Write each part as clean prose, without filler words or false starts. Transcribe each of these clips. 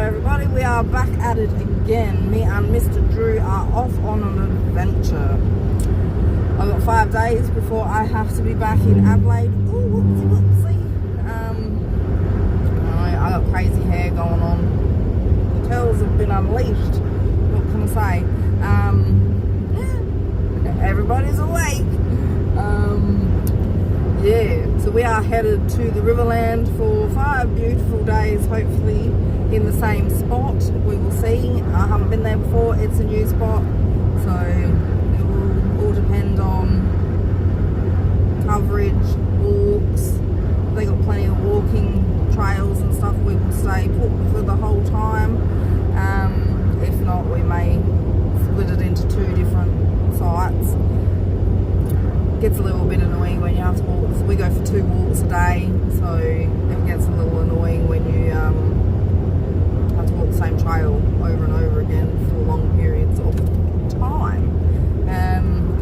everybody, we are back at it again. Me and Mr. Drew are off on an adventure. I've got 5 days before I have to be back in Adelaide. Ooh, whoopsie. I got crazy hair going on. The curls have been unleashed. What can I say? Everybody's awake. Yeah, so we are headed to the Riverland for 5 beautiful days, hopefully in the same spot. We will see. I haven't been there before. It's a new spot, so it will all depend on coverage, walks. They got plenty of walking trails and stuff. We will stay put for the whole time. If not, we may split it into 2 different sites. Gets a little bit annoying when you have to walk. So we go for 2 walks a day, so it gets a little annoying when you have to walk the same trail over and over again for long periods of time.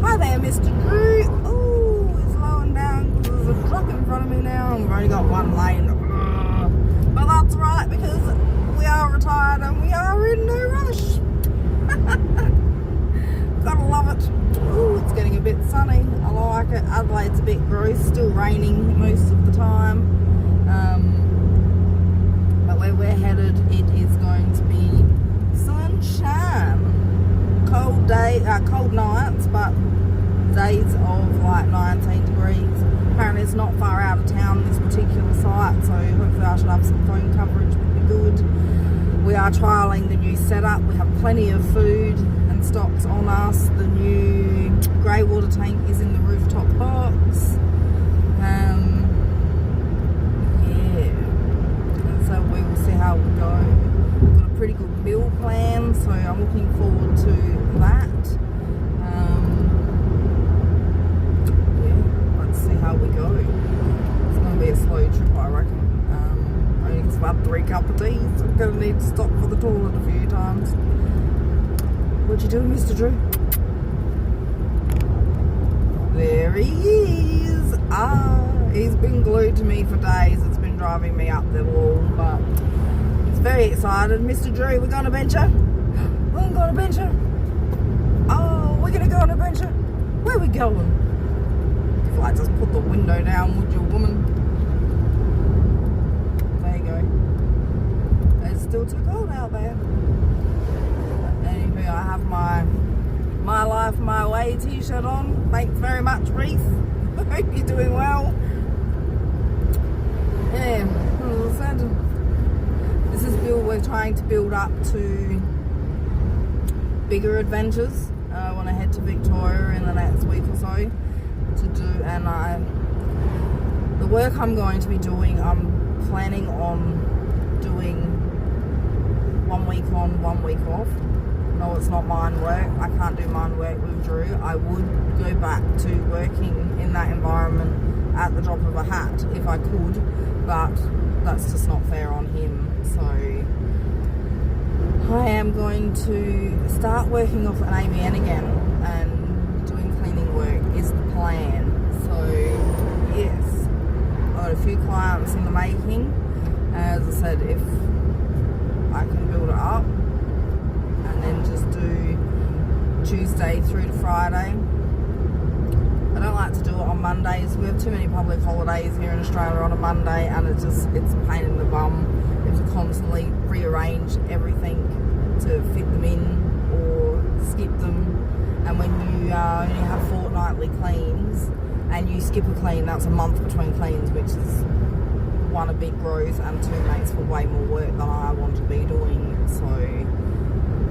Hi there, Mr. Drew. Oh, he's slowing down because there's a truck in front of me now, and we've only got 1 lane. But that's right, because we are retired and we are in no rush. Gotta love it. Ooh, it's getting a bit sunny. I like it. Adelaide's a bit gross. Still raining most of the time. But where we're headed, it is going to be sunshine. Cold nights, but days of like 19 degrees. Apparently it's not far out of town, this particular site, so hopefully I should have some phone coverage, would be good. We are trialling the new setup. We have plenty of food and stocks on us. The new grey water tank is in the rooftop box. Yeah. So we will see how we go. We've got a pretty good meal plan, so I'm looking forward to that. Yeah, let's see how we go. It's going to be a slow trip, I reckon. Only because I've had 3 cup of tea, so I'm going to need to stop for the toilet a few times. What you doing, Mr. Drew? There he is. He's been glued to me for days. It's been driving me up the wall, but he's very excited. Mr. Drew, we're going to venture? We're going to venture? Oh, we're going to go on a venture? Where are we going? If I just put the window down, would you, woman? There you go. It's still too cold out there. Anyway, I have my Life My Way t-shirt on. Thanks very much, Reese. I hope you're doing well. Yeah, as I said, this is we're trying to build up to bigger adventures. I want to head to Victoria in the next week or so to do, and the work I'm going to be doing, I'm planning on doing 1 week on, 1 week off. No, it's not mine work. I can't do mine work with Drew. I would go back to working in that environment at the drop of a hat if I could, but that's just not fair on him. So I am going to start working off an ABN again, and doing cleaning work is the plan. So yes, I've got a few clients in the making. As I said, if I can build it up and then just do Tuesday through to Friday. I don't like to do it on Mondays. We have too many public holidays here in Australia on a Monday, and it's a pain in the bum. You have to constantly rearrange everything to fit them in or skip them. And when you only have fortnightly cleans and you skip a clean, that's a month between cleans, which is 1, a big growth, and 2, makes for way more work than I want to be doing. So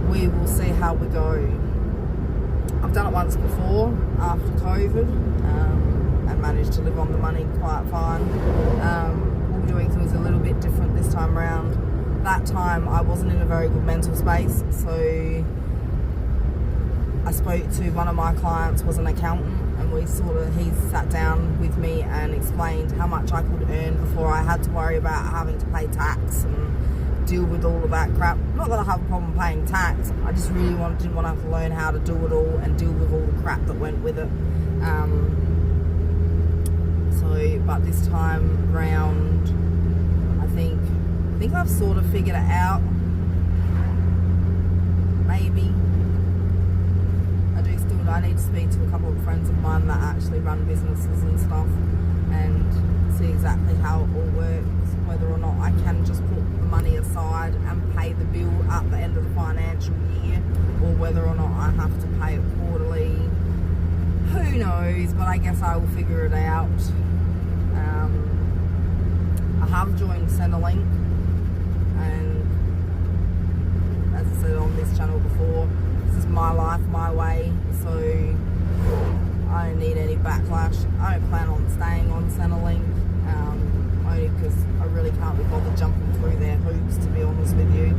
we will see how we go. I've done it once before after COVID and managed to live on the money quite fine. We'll be doing things a little bit different this time around. That time I wasn't in a very good mental space, so I spoke to one of my clients, was an accountant, and he sat down with me and explained how much I could earn before I had to worry about having to pay tax and deal with all of that crap. Not that I have a problem paying tax, I just really didn't want to have to learn how to do it all and deal with all the crap that went with it. But this time round, I think I've sort of figured it out. maybe. I need to speak to a couple of friends of mine that actually run businesses and stuff and see exactly how it all works, whether or not I can just put the money aside and pay the bill at the end of the financial year, or whether or not I have to pay it quarterly. Who knows, but I guess I will figure it out. I have joined Centrelink, and as I said on this channel before, this is my life, my way, so I don't need any backlash. I don't plan on staying on Centrelink, only because I really can't be bothered jumping through their hoops, to be honest with you.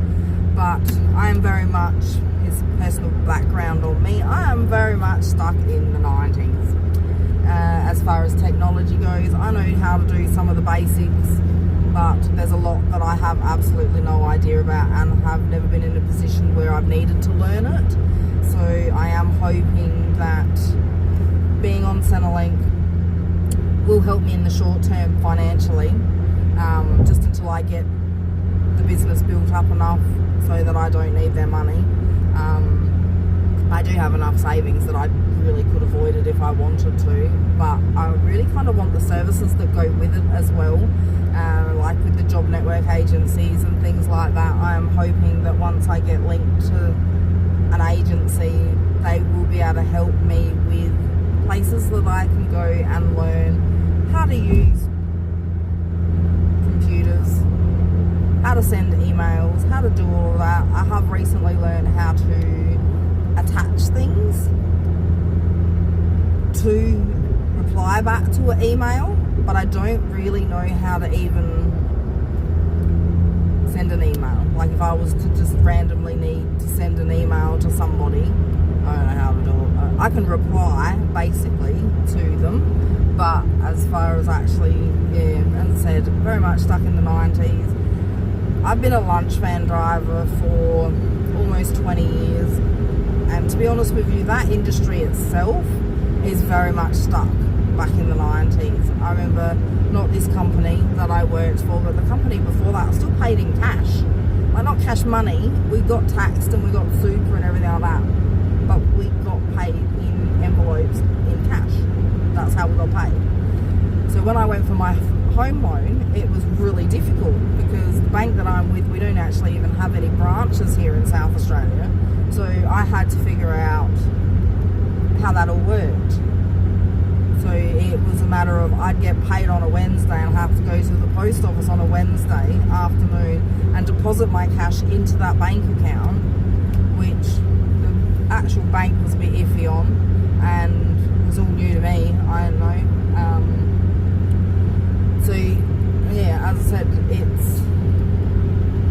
But I am very much, his personal background on me, I am very much stuck in the 90s. As far as technology goes, I know how to do some of the basics, but there's a lot that I have absolutely no idea about and have never been in a position where I've needed to learn it. So I am hoping that being on Centrelink will help me in the short term financially, just until I get the business built up enough so that I don't need their money. I do have enough savings that I really could avoid it if I wanted to, but I really kind of want the services that go with it as well, like with the job network agencies and things like that. I am hoping that once I get linked to an agency, they will be able to help me with places that I can go and learn how to use computers, how to send emails, how to do all of that. I have recently learned how to attach things to reply back to an email, but I don't really know how to even send an email. Like if I was to just randomly need to send an email to somebody, I don't know how to do it. I can reply basically to them, but as far as actually, yeah, as I said, very much stuck in the 90s. I've been a lunch van driver for almost 20 years, and to be honest with you, that industry itself is very much stuck back in the 90s. I remember not this company that I worked for, but the company before that, I still paid in cash. Like not cash money, we got taxed and we got super and everything like that, but we got paid in envelopes in cash. That's how we got paid. So when I went for my home loan, it was really difficult because the bank that I'm with, we don't actually even have any branches here in South Australia. So I had to figure out how that all worked. So it was a matter of I'd get paid on a Wednesday and have to go to the post office on a Wednesday afternoon and deposit my cash into that bank account, which the actual bank was a bit iffy on and was all new to me. I don't know. So yeah, as I said,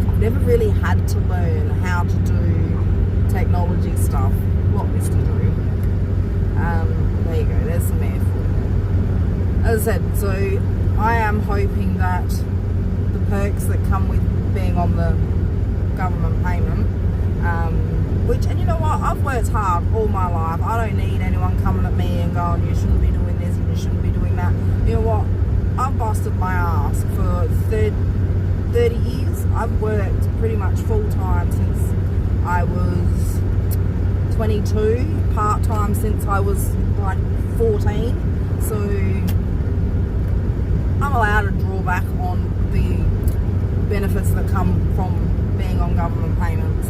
I've never really had to learn how to do technology stuff. What is to do? There you go, there's some air for you. As I said, so I am hoping that the perks that come with being on the government payment, which, and you know what, I've worked hard all my life. I don't need anyone coming at me and going, you shouldn't be doing this and you shouldn't be doing that. You know what, I've busted my ass for 30 years. I've worked pretty much full time since I was 22, part-time since I was like 14, so I'm allowed to draw back on the benefits that come from being on government payments.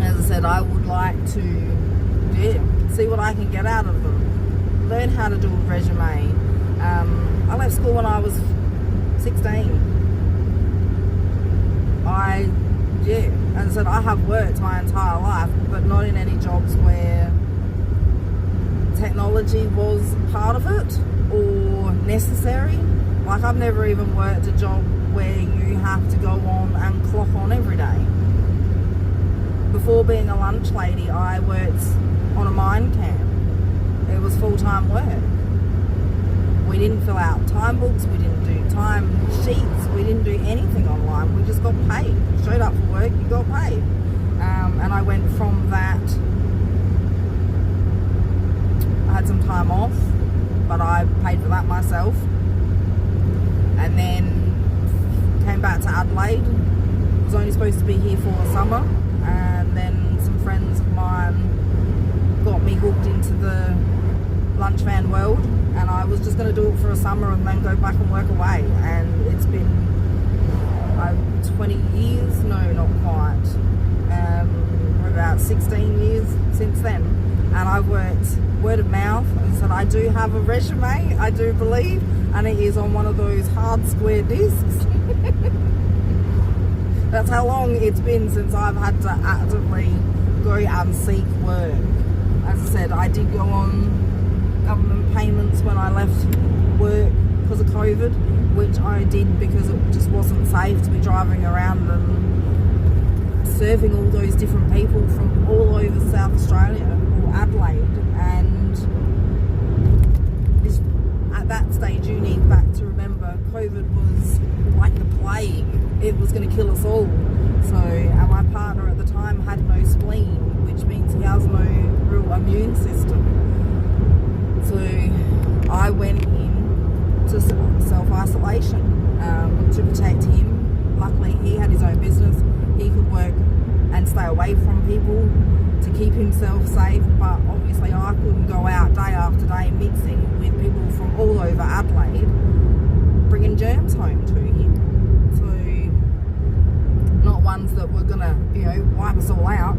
As I said, I would like to see what I can get out of them, learn how to do a resume. I left school when I was 16. As I said, I have worked my entire life, but not in any jobs where technology was part of it or necessary. Like I've never even worked a job where you have to go on and clock on every day. Before being a lunch lady, I worked on a mine camp. It was full-time work. We didn't fill out time books, we didn't do time sheets, we didn't do anything online, we just got paid. Showed up for work, you got paid. And I went from that, I had some time off, but I paid for that myself. And then came back to Adelaide, was only supposed to be here for the summer, and then some friends of mine got me hooked into the lunch van world, and I was just going to do it for a summer and then go back and work away. And it's been 20 years, no, not quite, about 16 years since then. And I've worked word of mouth, and said I do have a resume, I do believe, and it is on one of those hard square discs. That's how long it's been since I've had to actively go and seek work. As I said, I did go on government payments when I left work because of COVID, which I did because it just wasn't safe to be driving around and serving all those different people from all over South Australia or Adelaide. And at that stage, you need back to remember COVID was like the plague. It was going to kill us all. So, and my partner at the time had no spleen, which means he has no real immune system. So I went in to self-isolation to protect him. Luckily, he had his own business. He could work and stay away from people to keep himself safe, but obviously I couldn't go out day after day mixing with people from all over Adelaide, bringing germs home to him. So, not ones that were gonna, wipe us all out.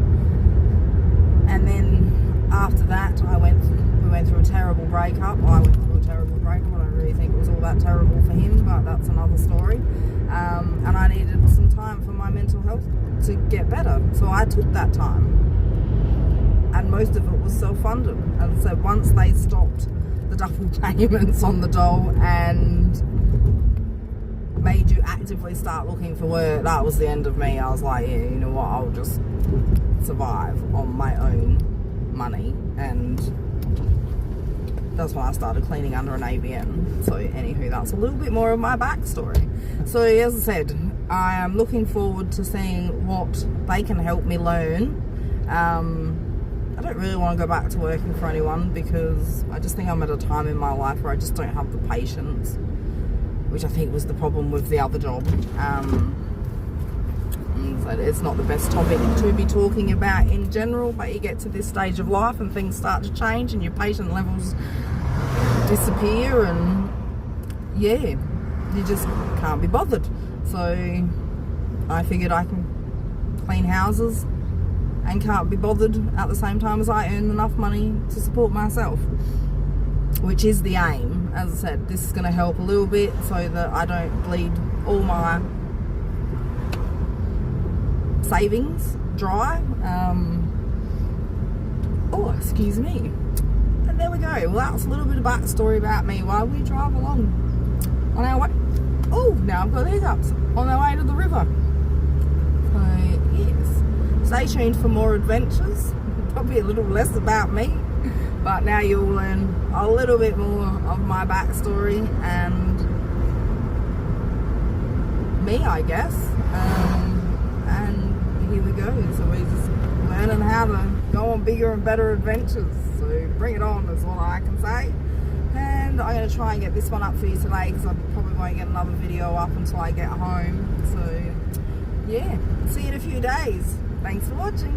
And then after that, we went through a terrible breakup. I went through a terrible breakup. I don't really think it was all that terrible for him, but that's another story. And I needed some time for my mental health to get better, so I took that time, and most of it was self-funded. As I said, once they stopped the double payments on the dole and made you actively start looking for work, that was the end of me. I was like, yeah, you know what, I'll just survive on my own money. And that's when I started cleaning under an ABN. So anywho, that's a little bit more of my backstory. So as I said, I am looking forward to seeing what they can help me learn. I don't really want to go back to working for anyone because I just think I'm at a time in my life where I just don't have the patience, which I think was the problem with the other job. So it's not the best topic to be talking about in general, but you get to this stage of life and things start to change and your patient levels disappear, and yeah, you just can't be bothered. So I figured I can clean houses and can't be bothered at the same time as I earn enough money to support myself, which is the aim. As I said, this is going to help a little bit so that I don't bleed all my savings dry. Oh, excuse me. And there we go. Well, that's a little bit of backstory about me while we drive along on our way. Oh, now I've got hiccups. On our way to the river. So yes, stay tuned for more adventures. Probably a little less about me, but now you'll learn a little bit more of my backstory and me, I guess. And here we go. So we're just learning how to go on bigger and better adventures. So bring it on is what I can say. And I'm going to try and get this one up for you today because I probably won't get another video up until I get home. So yeah, see you in a few days. Thanks for watching.